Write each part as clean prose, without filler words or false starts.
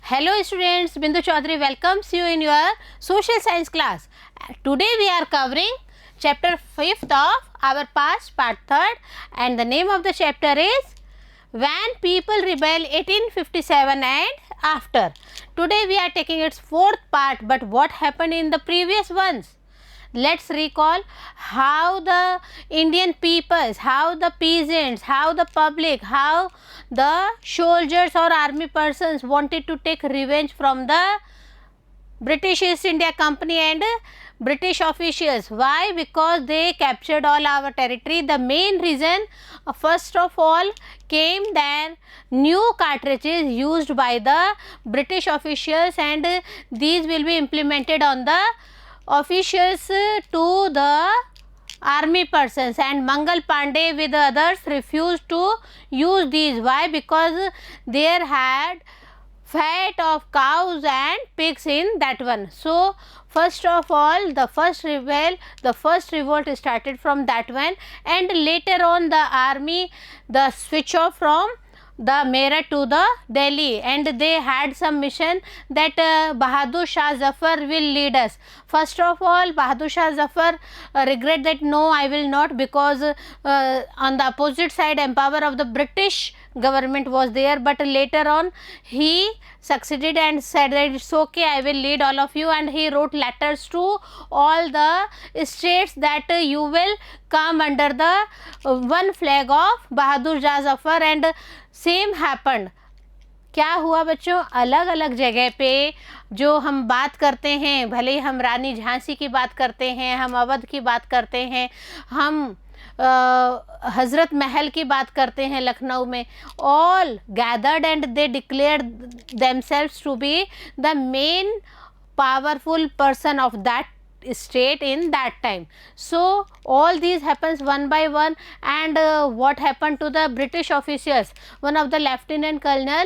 Hello students, Bindu Chaudhary welcomes you in your social science class. Today we are covering chapter 5th of our past part 3rd, and the name of the chapter is When People Rebel 1857 and After. Today we are taking its 4th part, but what happened in the previous ones? Let's recall how the Indian peoples, how the peasants, how the public, how the soldiers or army persons wanted to take revenge from the British East India Company and British officials. Why? Because they captured all our territory. The main reason, first of all, came that new cartridges used by the British officials, and these will be implemented on the officials to the army persons, and Mangal Pandey with others refused to use these. Why? Because there had fat of cows and pigs in that one. So first of all, the first revolt started from that one, and later on the army the switch off from the Meerut to the Delhi, and they had some mission that Bahadur Shah Zafar will lead us. First of all, Bahadur Shah Zafar regret that no, I will not, because on the opposite side empower of the British government was there, but later on he succeeded and said that it's okay, I will lead all of you, and he wrote letters to all the states that you will come under the one flag of Bahadur Shah Zafar, and same happened. क्या हुआ बच्चों, अलग अलग जगह पे जो हम बात करते हैं, भले ही हम रानी झांसी की बात करते हैं, हम अवध की बात करते हैं, हम हज़रत महल की बात करते हैं लखनऊ में, all gathered and they declared themselves to be the main powerful person of that state in that time. So all these happens one by one, and what happened to the British officials? One of the lieutenant colonel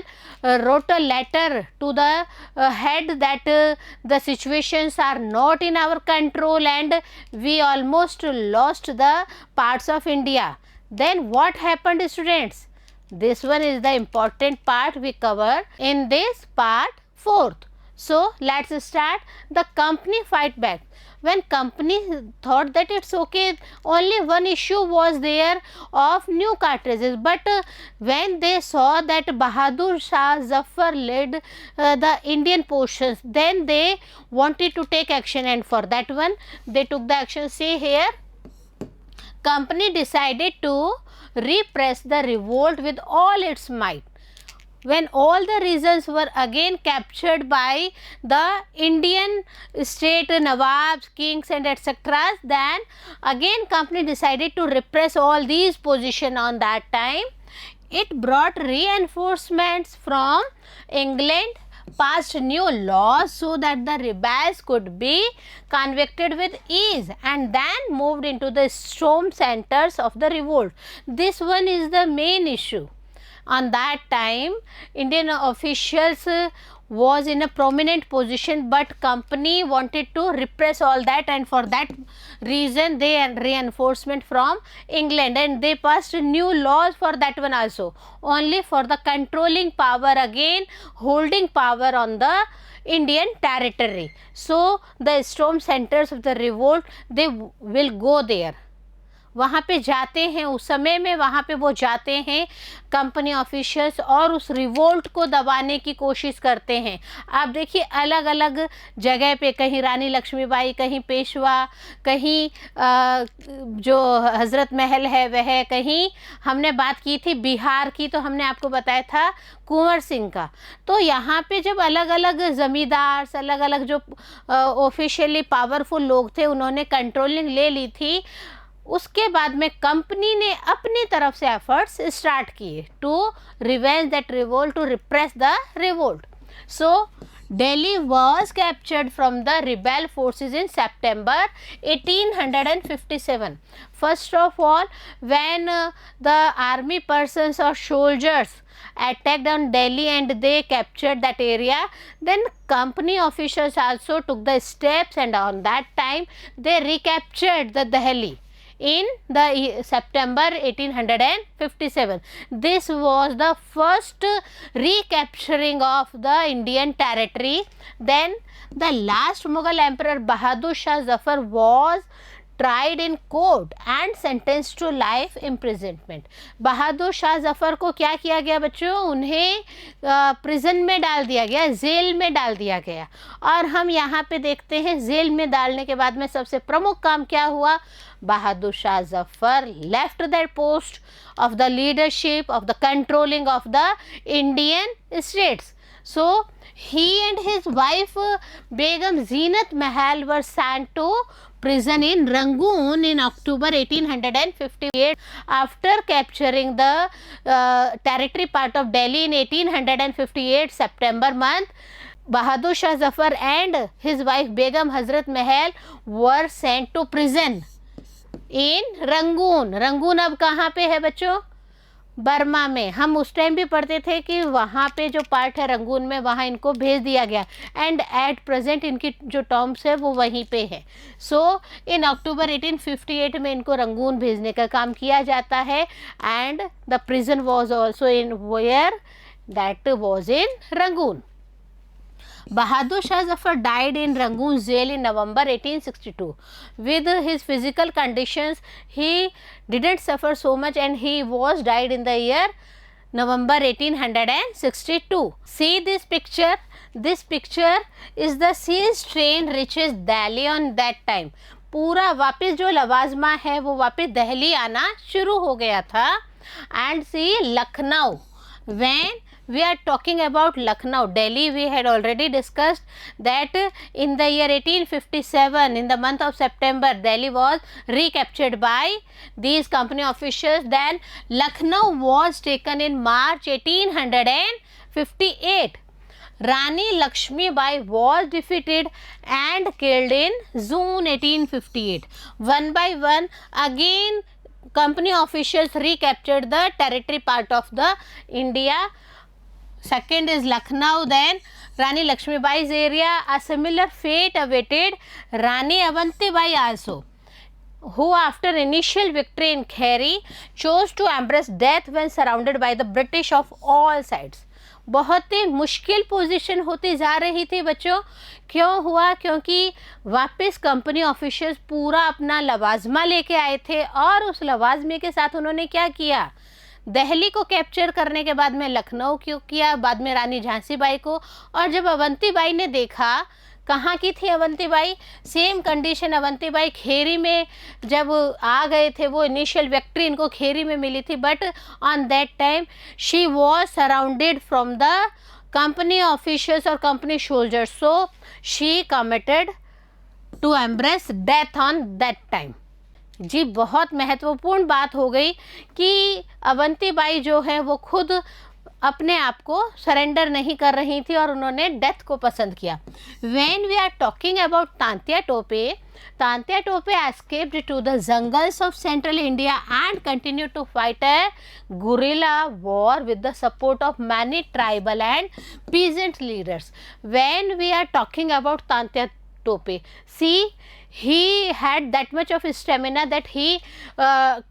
wrote a letter to the head that the situations are not in our control and we almost lost the parts of India. Then what happened, students? This one is the important part we cover in this part 4th. So let's start. The company fight back. When company thought that it's okay, only one issue was there of new cartridges, but when they saw that Bahadur Shah Zafar led the Indian portions, then they wanted to take action, and for that one they took the action. See here, company decided to repress the revolt with all its might. When all the regions were again captured by the Indian state Nawabs, kings and etc., then again company decided to repress all these positions on that time. It brought reinforcements from England, passed new laws so that the rebels could be convicted with ease, and then moved into the storm centers of the revolt. This one is the main issue. On that time, Indian officials was in a prominent position, but company wanted to repress all that, and for that reason they had reinforcement from England, and they passed new laws for that one also, only for the controlling power, again holding power on the Indian territory. So the storm centers of the revolt, they will go there. वहाँ पे जाते हैं, उस समय में वहाँ पे वो जाते हैं कंपनी ऑफिशियल्स, और उस रिवोल्ट को दबाने की कोशिश करते हैं. आप देखिए अलग अलग जगह पे, कहीं रानी लक्ष्मीबाई, कहीं पेशवा, कहीं जो हज़रत महल है वह, कहीं हमने बात की थी बिहार की, तो हमने आपको बताया था कुंवर सिंह का. तो यहाँ पे जब अलग अलग ज़मींदार, अलग अलग जो ऑफिशियली पावरफुल लोग थे, उन्होंने कंट्रोलिंग ले ली थी, उसके बाद में कंपनी ने अपनी तरफ से एफर्ट्स स्टार्ट किए to revenge that revolt, to repress the revolt. So Delhi was captured from the rebel forces in September 1857. First of all, when the army persons or soldiers attacked on Delhi and they captured that area, then company officials also took the steps, and on that time they recaptured the Delhi in the September 1857. This was the first recapturing of the Indian territory. Then the last Mughal Emperor Bahadur Shah Zafar was tried in court and sentenced to life imprisonment. Bahadur Shah Zafar को क्या किया गया बच्चों? उन्हें prison में डाल दिया गया, जेल में डाल दिया गया. और हम यहाँ पे देखते हैं जेल में डालने के बाद में सबसे प्रमुख काम क्या हुआ? Bahadur Shah Zafar left that post of the leadership of the controlling of the Indian states. So he and his wife Begum Zeenat Mahal were sent to prison in Rangoon in October 1858 after capturing the territory part of Delhi in 1858 September month. Bahadur Shah Zafar and his wife Begum Hazrat Mahal were sent to prison in Rangoon. Rangoon अब कहाँ पे है बच्चों? Burma में. हम उस time भी पढ़ते थे कि वहाँ पे जो पार्ट है रंगून में, वहाँ इनको भेज दिया गया. एंड एट प्रेजेंट इनकी जो टर्म्स है वो वहीं पे है. सो इन अक्टूबर 1858 में इनको रंगून भेजने का काम किया जाता है. And the prison was also in where that was in Rangoon. Bahadur Shah Zafar died in Rangoon jail in November 1862. With his physical conditions, he didn't suffer so much and he was died in the year November 1862. See this picture. This picture is the siege train reaches Delhi on that time. पूरा वापस जो लवाजमा है वो वापस दिल्ली आना शुरू हो गया था. And see Lucknow. When we are talking about Lucknow, Delhi, we had already discussed that in the year 1857, in the month of September, Delhi was recaptured by these company officials. Then Lucknow was taken in March 1858. Rani Lakshmi Bai was defeated and killed in June 1858. One by one, again company officials recaptured the territory part of the India. Second is Lucknow. Then Rani Lakshmi Bai's area. A similar fate awaited Rani Avanti Bai also, who after initial victory in Kheri chose to embrace death when surrounded by the British of all sides. बहुत ही मुश्किल position होती जा रही थी बच्चों. क्यों हुआ? क्योंकि वापस कंपनी ऑफिशियल्स पूरा अपना लवाजमा लेके आए थे और उस लवाजमे के साथ उन्होंने क्या किया? दिल्ली को कैप्चर करने के बाद में लखनऊ क्यों किया, बाद में रानी झांसी बाई को. और जब अवंती बाई ने देखा, कहाँ की थी अवंती बाई? सेम कंडीशन अवंती बाई खेरी में जब आ गए थे, वो इनिशियल विक्ट्री इनको खेरी में मिली थी. But on that time she was surrounded from the company officials और company soldiers. So she committed to embrace death on that time. जी बहुत महत्वपूर्ण बात हो गई कि अवंती बाई जो है वो खुद अपने आप को सरेंडर नहीं कर रही थी और उन्होंने डेथ को पसंद किया. When we are talking about Tantya Tope escaped to the jungles of central India and continued to fight a guerrilla war with the support of many tribal and peasant leaders. When we are talking about Tantya Tope, see, he had that much of stamina that he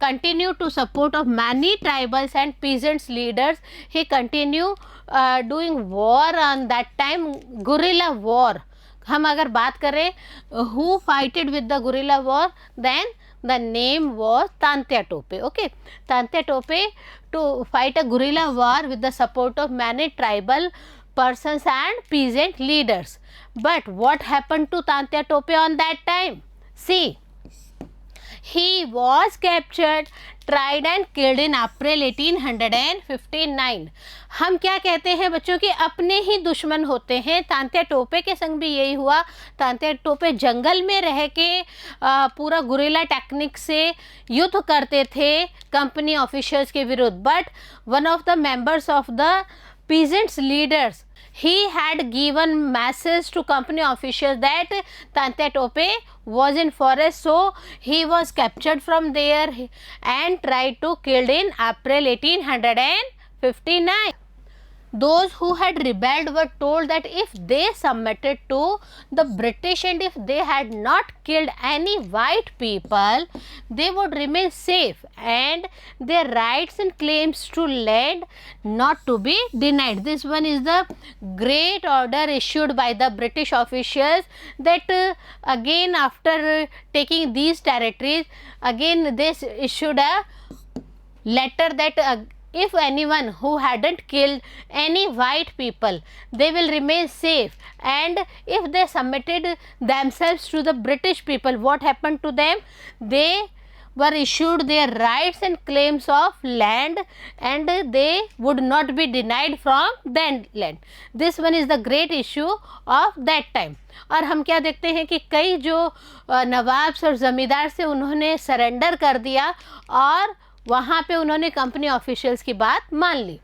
continued to support of many tribals and peasants leaders. He continued doing war on that time, guerrilla war. हम अगर बात करें who fighted with the guerrilla war, then the name was Tantya Tope. Okay, Tantya Tope to fight a guerrilla war with the support of many tribal persons and peasant leaders. But what happened to Tantya Tope on that time? See, he was captured, tried and killed in April 1859. हम क्या कहते हैं बच्चों कि अपने ही दुश्मन होते हैं. तांत्या टोपे के संग भी यही हुआ. तांत्या टोपे जंगल में रह के पूरा गुरिल्ला टेक्निक से युद्ध करते थे कंपनी ऑफिशियल्स के विरुद्ध. But one of the members of the peasants leaders, he had given message to company officials that Tantya Tope was in forest, so he was captured from there and tried to killed in April 1859. those who had rebelled were told that if they submitted to the British and if they had not killed any white people, they would remain safe and their rights and claims to land not to be denied. This one is the great order issued by the British officials, that again after taking these territories, again they issued a letter that if anyone who hadn't killed any white people, they will remain safe, and if they submitted themselves to the British people, what happened to them? They were issued their rights and claims of land and they would not be denied from that land. This one is the great issue of that time. और हम क्या देखते हैं कि कई जो nawabs और ज़मींदार से उन्होंने सरेंडर कर दिया और वहाँ पे उन्होंने कंपनी ऑफिशियल्स की बात मान ली.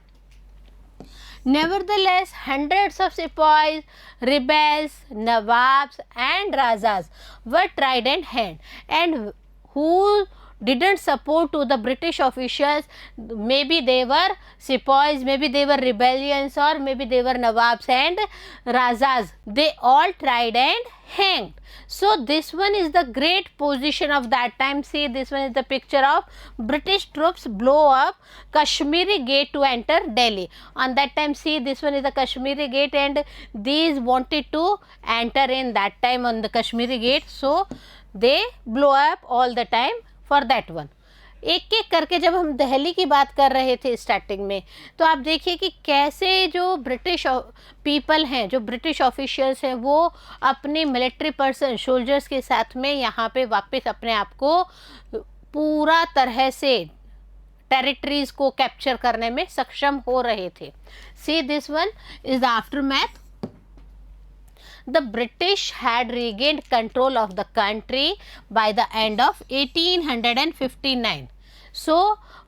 Nevertheless, hundreds of sepoys, rebels, nawabs and razas were tried and hanged, and who didn't support to the British officials, maybe they were sepoys, maybe they were rebellions, or maybe they were nawabs and razas, they all tried and hanged. So this one is the great position of that time. See, this one is the picture of British troops blow up Kashmiri Gate to enter Delhi. On that time, see, this one is the Kashmiri Gate and these wanted to enter in that time on the Kashmiri Gate. So they blow up all the time for that one. एक एक करके जब हम दिल्ली की बात कर रहे थे स्टार्टिंग में, तो आप देखिए कि कैसे जो ब्रिटिश पीपल हैं, जो ब्रिटिश ऑफिशियल्स हैं, वो अपने मिलिट्री पर्सन सोल्जर्स के साथ में यहाँ पे वापस अपने आप को पूरा तरह से टेरिटरीज को कैप्चर करने में सक्षम हो रहे थे. See this one is the aftermath. The British had regained control of the country by the end of 1859. So,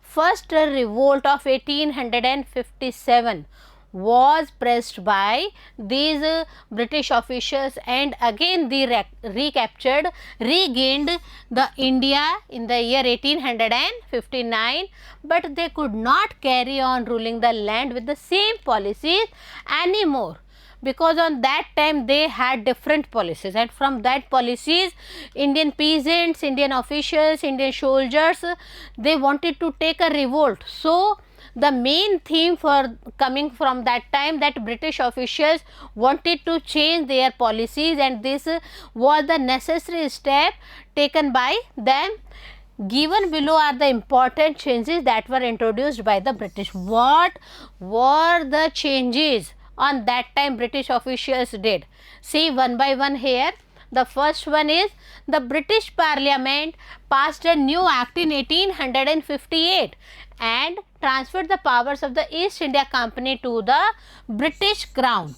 first revolt of 1857 was pressed by these British officials, and again they regained the India in the year 1859, but they could not carry on ruling the land with the same policies anymore, because on that time they had different policies, and from that policies Indian peasants, Indian officials, Indian soldiers, they wanted to take a revolt. So the main theme for coming from that time, that British officials wanted to change their policies, and this was the necessary step taken by them. Given below are the important changes that were introduced by the British. What were the changes on that time British officials did? See one by one here. The first one is the British Parliament passed a new act in 1858 and transferred the powers of the East India Company to the British Crown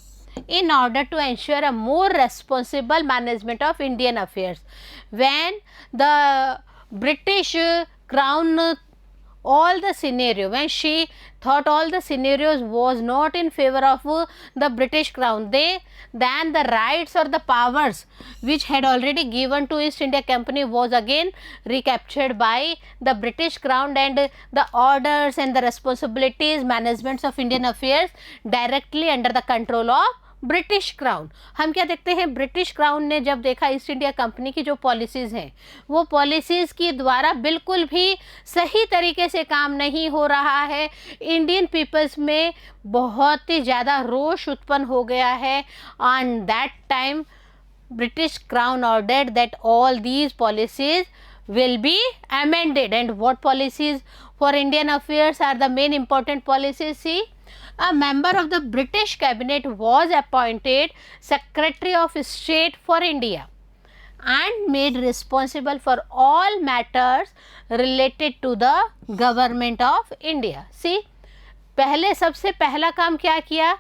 in order to ensure a more responsible management of Indian affairs. When the British Crown all the scenario, when she thought all the scenarios was not in favor of the British Crown, then the rights or the powers which had already given to East India Company was again recaptured by the British Crown, and the orders and the responsibilities, managements of Indian affairs directly under the control of British crown. हम क्या देखते हैं, British crown ने जब देखा east India company की जो policies हैं, वो पॉलिसीज़ के द्वारा बिल्कुल भी सही तरीके से काम नहीं हो रहा है, इंडियन पीपल्स में बहुत ही ज़्यादा रोष उत्पन्न हो गया है. On that time British crown ordered that all these policies will be amended. And what policies for Indian affairs are the main important policies? See, a member of the British cabinet was appointed Secretary of State for India and made responsible for all matters related to the government of India. See, पहले सबसे पहला काम क्या किया?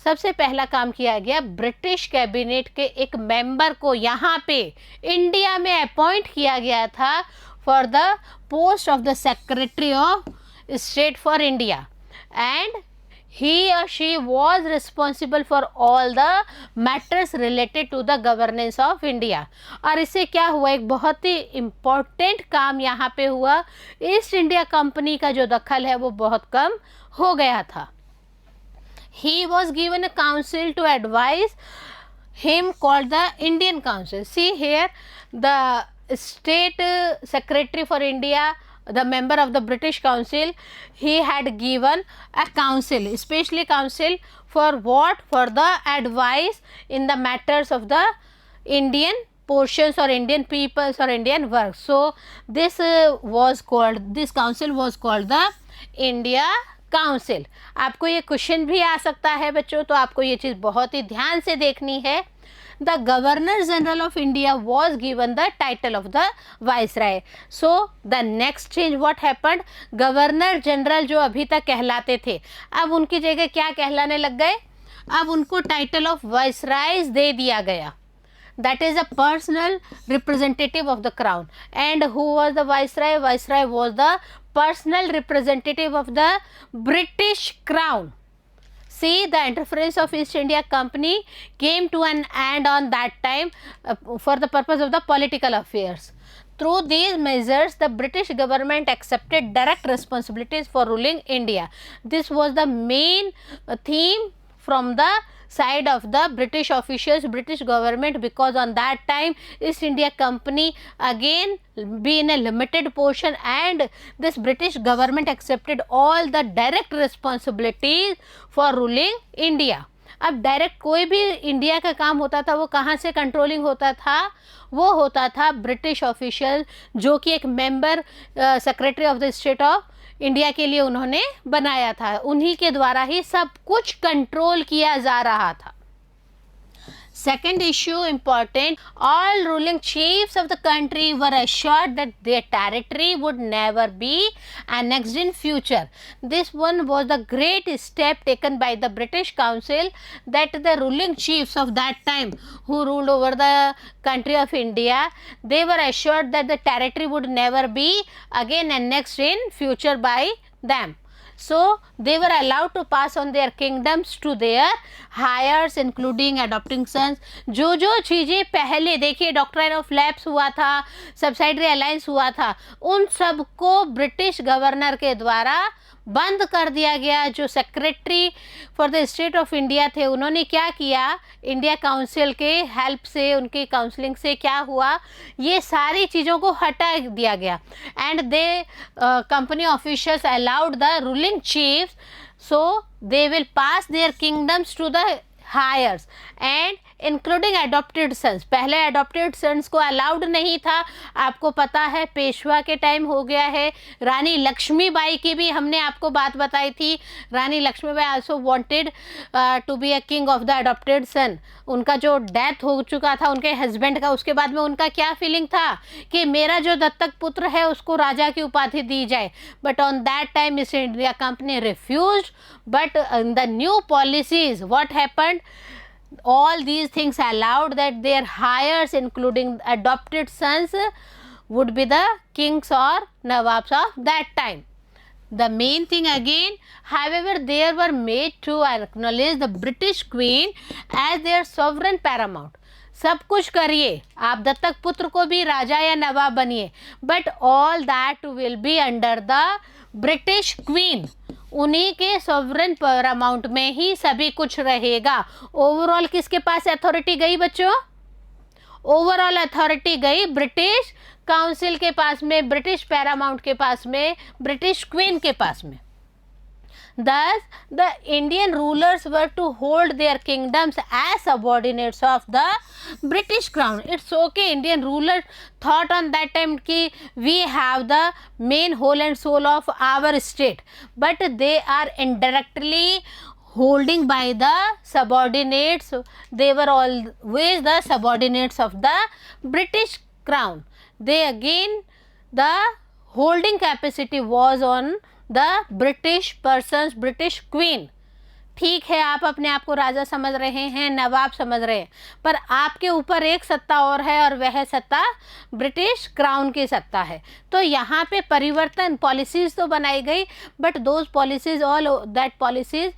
सबसे पहला काम किया गया, ब्रिटिश कैबिनेट के एक मेंबर को यहाँ पे इंडिया में अपॉइंट किया गया था for the post of the secretary of state for India, and he or she was responsible for all the matters related to the governance of India. और इससे क्या हुआ, एक बहुत ही इम्पोर्टेंट काम यहाँ पे हुआ, ईस्ट इंडिया कंपनी का जो दखल है वो बहुत कम हो गया था. he was given a council to advise him called the Indian Council. See here, the state secretary for India, the member of the British Council, he had given a council, especially council for what? For the advice in the matters of the Indian portions or Indian peoples or Indian works. So this council was called the India council. आपको ये question भी आ सकता है बच्चों, तो आपको ये चीज़ बहुत ही ध्यान से देखनी है. The governor general of India was given the title of the viceroy. So the next change what happened, governor general जो अभी तक कहलाते थे, अब उनकी जगह क्या कहलाने लग गए? अब उनको टाइटल ऑफ वाइसरायज दे दिया गया. That is a personal representative of the crown. And who was the viceroy? Viceroy was the personal representative of the British crown. See, the interference of East India Company came to an end on that time for the purpose of the political affairs. Through these measures, the British government accepted direct responsibilities for ruling India. This was the main theme from the side of the British officials, British government, because on that time East India Company again be in a limited portion, and this British government accepted all the direct responsibilities for ruling India. अब direct कोई भी India का काम होता था वो कहाँ से कंट्रोलिंग होता था? वो होता था ब्रिटिश ऑफिशियल, जो कि एक member secretary of the state of India के लिए उन्होंने बनाया था. उन्हीं के द्वारा ही सब कुछ कंट्रोल किया जा रहा था. Second issue important, all ruling chiefs of the country were assured that their territory would never be annexed in future. This one was the great step taken by the British Council, that the ruling chiefs of that time who ruled over the country of India, they were assured that the territory would never be again annexed in future by them. So they were allowed to pass on their kingdoms to their heirs, including adopting sons. जो जो चीज़ें पहले देखिए doctrine of lapse हुआ था, subsidiary alliance हुआ था, उन सब को ब्रिटिश गवर्नर के द्वारा बंद कर दिया गया. जो secretary for the state of India थे, उन्होंने क्या किया, इंडिया काउंसिल के हेल्प से, उनकी काउंसलिंग से क्या हुआ, ये सारी चीज़ों को हटा दिया गया. And they company officials allowed the ruling chiefs, so they will pass their kingdoms to the heirs and including adopted sons. पहले अडॉप्टेड सन्स को अलाउड नहीं था. आपको पता है पेशवा के टाइम हो गया है. रानी लक्ष्मीबाई की भी हमने आपको बात बताई थी. Rani Lakshmibai also wanted to be a king of the adopted son. उनका जो डेथ हो चुका था उनके हस्बैंड का, उसके बाद में उनका क्या फीलिंग था कि मेरा जो दत्तक पुत्र है उसको राजा की उपाधि दी जाए. But on that time east India company refused. But in the new policies what happened, all these things allowed that their heirs, including adopted sons, would be the kings or nawabs of that time. The main thing again, however, they were made to acknowledge the British Queen as their sovereign paramount. सब कुछ करिए, आप दत्तक पुत्र को भी राजा या नवाब बनिए, but all that will be under the British queen. उन्हीं के सॉवरेन पैरामाउंट में ही सभी कुछ रहेगा. ओवरऑल किसके पास अथॉरिटी गई बच्चों? ओवरऑल अथॉरिटी गई ब्रिटिश काउंसिल के पास में, ब्रिटिश पैरामाउंट के पास में, ब्रिटिश क्वीन के पास में. Thus, the Indian rulers were to hold their kingdoms as subordinates of the British crown. It's okay, Indian rulers thought on that time कि we have the main whole and soul of our state, but they are indirectly holding by the subordinates. They were always the subordinates of the British crown. They again, the holding capacity was on the British persons, British queen. ठीक है, आप अपने आप को राजा समझ रहे हैं, नवाब समझ रहे हैं, पर आपके ऊपर एक सत्ता और है और वह सत्ता ब्रिटिश क्राउन की सत्ता है. तो यहाँ पे परिवर्तन, पॉलिसीज़ तो बनाई गई, but those policies, all that policies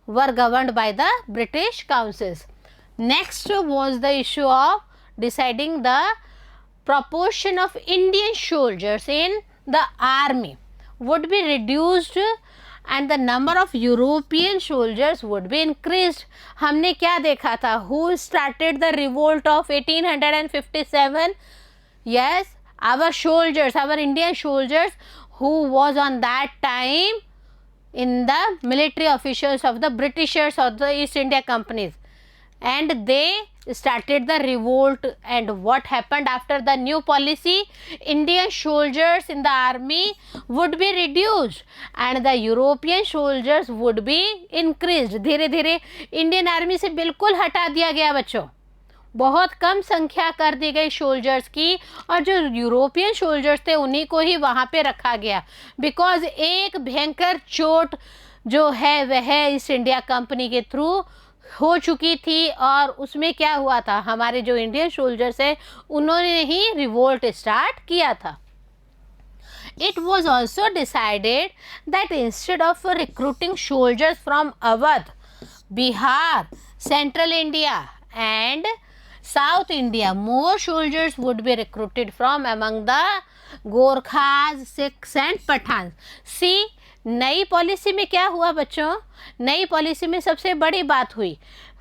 were governed by the British councils. Next was the issue of deciding the proportion of Indian soldiers in the army would be reduced and the number of European soldiers would be increased. हमने क्या देखा था? Who started the revolt of 1857? Yes, our soldiers, our Indian soldiers who was on that time in the military officials of the Britishers or the East India companies, and they started the revolt. And what happened after the new policy? Indian soldiers in the army would be reduced and the European soldiers would be increased. धीरे धीरे Indian army से बिल्कुल हटा दिया गया बच्चों, बहुत कम संख्या कर दी गई सोल्जर्स की, और जो यूरोपियन सोल्जर्स थे उन्हीं को ही वहाँ पे रखा गया, बिकॉज एक भयंकर चोट जो है वह ईस्ट इंडिया कंपनी के थ्रू हो चुकी थी। और उसमें क्या हुआ था, हमारे जो इंडियन सोल्जर्स हैं उन्होंने ही रिवोल्ट स्टार्ट किया था। It was also decided that instead of recruiting soldiers from Awadh, Bihar, Central India and South India, more soldiers would be recruited from among the Gorkhas, Sikhs and Pathans. See, नई policy में क्या हुआ बच्चों? नई policy में सबसे बड़ी बात हुई,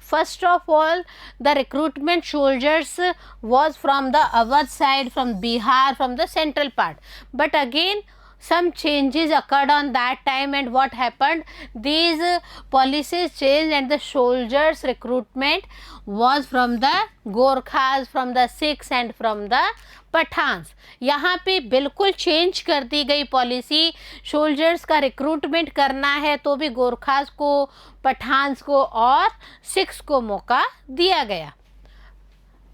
first of all the recruitment soldiers was from the Awadh side, from Bihar, from the central part, but again some changes occurred on that time, and what happened, these policies changed and the soldiers recruitment was from the Gorkhas, from the Sikhs and from the Pathans. यहाँ पे बिल्कुल change कर दी गई policy, soldiers का recruitment करना है तो भी गोरखास को, पठान्स को और सिख्स को मौका दिया गया।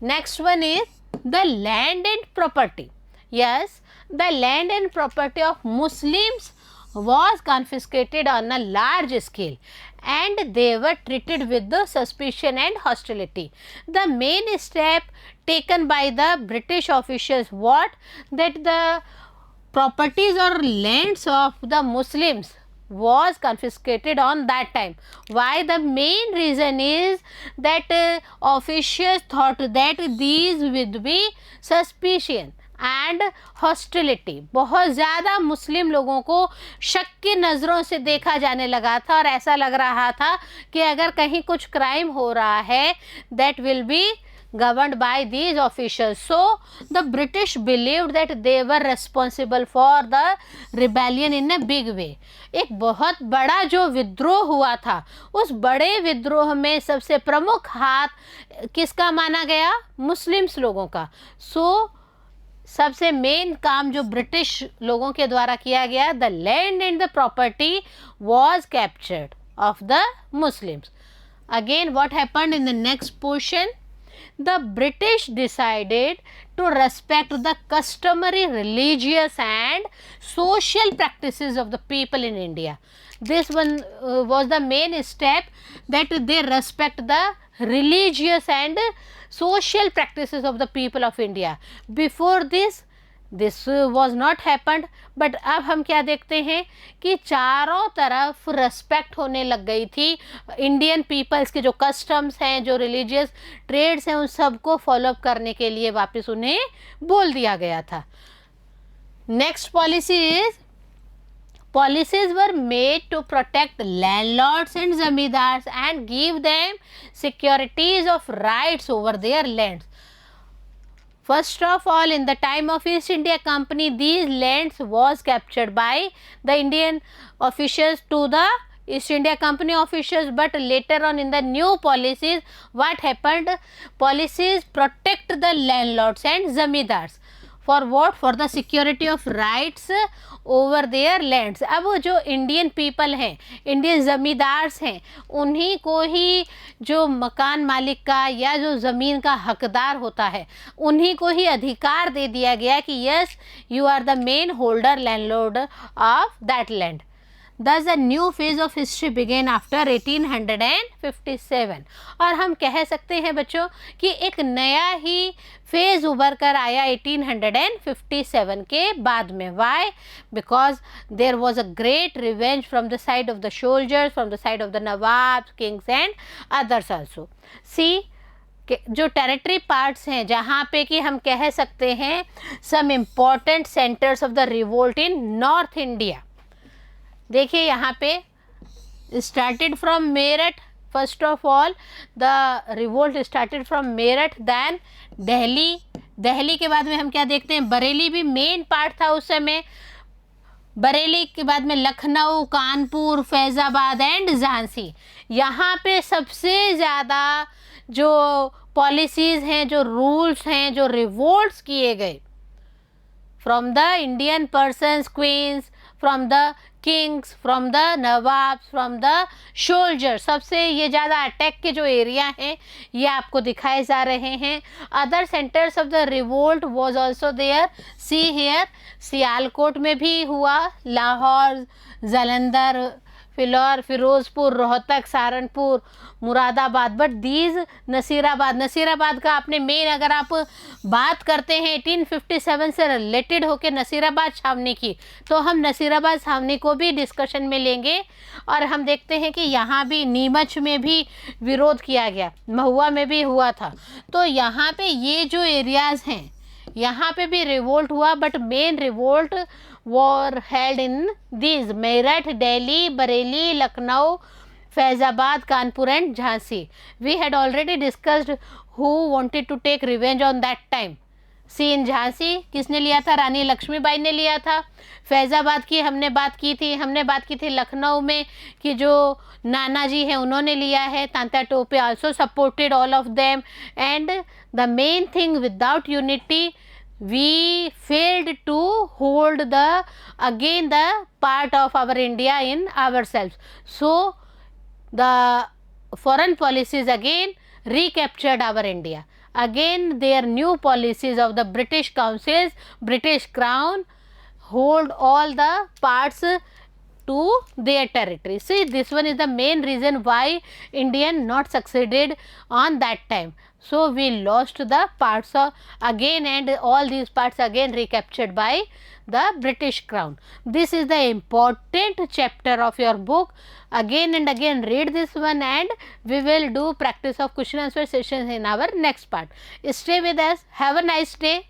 Next one is the land and property. Yes, the land and property of Muslims was confiscated on a large scale and they were treated with the suspicion and hostility. The main step taken by the British officials what, that the properties or lands of the Muslims was confiscated on that time. Why? The main reason is that officials thought that these would be suspicion and hostility, बहुत ज़्यादा मुस्लिम लोगों को शक की नज़रों से देखा जाने लगा था और ऐसा लग रहा था कि अगर कहीं कुछ क्राइम हो रहा है that will be governed by these officials. So the British believed that they were responsible for the rebellion in a big way. एक बहुत बड़ा जो विद्रोह हुआ था, उस बड़े विद्रोह में सबसे प्रमुख हाथ किसका माना गया? मुस्लिम्स लोगों का। सबसे मेन काम जो ब्रिटिश लोगों के द्वारा किया गया, the land and the property was captured of the Muslims. Again what happened in the next portion, the British decided to respect the customary religious and social practices of the people in India. This one was the main step that they respect the religious and social practices of the people of India. Before this was not happened, but अब हम क्या देखते हैं कि चारों तरफ respect होने लग गई थी। इंडियन पीपल्स के जो कस्टम्स हैं, जो रिलीजियस ट्रेड्स हैं, उन सबको फॉलोअप करने के लिए वापस उन्हें बोल दिया गया था। Next policy is, policies were made to protect landlords and zamindars and give them securities of rights over their lands. First of all, in the time of East India Company, these lands was captured by the Indian officials to the East India Company officials, but later on in the new policies, what happened? Policies protect the landlords and zamindars. For what? For the security of rights over there lands. अब वो जो Indian people हैं, Indian zamindars हैं, उन्हीं को ही जो मकान मालिक का या जो ज़मीन का हकदार होता है, उन्हीं को ही अधिकार दे दिया गया कि yes, you are the main holder, landlord of that land. Thus a new phase of history began after 1857। और हम कह सकते हैं बच्चों कि एक नया ही फेज़ उभर कर आया 1857 के बाद में। Why? Because there was a great revenge from the side of the soldiers, from the side of the Nawabs, kings and others also. See, जो टेरिटरी पार्ट्स हैं जहाँ पे कि हम कह सकते हैं some important centres of the revolt in North India, देखिए यहाँ पे started from Meerut. First of all, the revolt started from Meerut, then Delhi. Delhi के बाद में हम क्या देखते हैं, बरेली भी मेन पार्ट था उस समय. बरेली के बाद में लखनऊ, कानपुर, फैज़ाबाद एंड झांसी. यहाँ पे सबसे ज़्यादा जो पॉलिसीज़ हैं, जो रूल्स हैं, जो रिवोल्ट्स किए गए from the Indian persons, queens, from the kings, from the nawab, from the soldier, सबसे ये ज़्यादा अटैक के जो एरिया हैं ये आपको दिखाए जा रहे हैं. Other centres of the revolt was also there. See here, Sialkot में भी हुआ, लाहौर, जालंधर, फिलौर, फिरोज़पुर, रोहतक, सहारनपुर, मुरादाबाद. बट दीज नसीराबाद का आपने मेन, अगर आप बात करते हैं 1857 से रिलेटेड होके नसीराबाद छावनी की, तो हम नसीराबाद छावनी को भी डिस्कशन में लेंगे. और हम देखते हैं कि यहाँ भी नीमच में भी विरोध किया गया, महुआ में भी हुआ था. तो यहाँ पे ये जो एरियाज़ हैं यहाँ पे भी रिवोल्ट हुआ, but main revolt were held in these Meerut, Delhi, Bareilly, Lucknow, Faizabad, Kanpur and Jhansi. We had already discussed who wanted to take revenge on that time. See in Jhansi किसने लिया था, रानी लक्ष्मीबाई ने लिया था. फैज़ाबाद की हमने बात की थी लखनऊ में कि जो नाना जी हैं उन्होंने लिया है. तांता Tope also supported all of them. And the main thing, without unity we failed to hold the part of our India in ourselves. So the foreign policies again recaptured our India. Again their new policies of the British councils, British crown hold all the parts to their territory. See, this one is the main reason why Indian not succeeded on that time. So we lost the parts of again, and all these parts again recaptured by the British crown. This is the important chapter of your book. Again and again read this one, and we will do practice of question answer sessions in our next part. Stay with us. Have a nice day.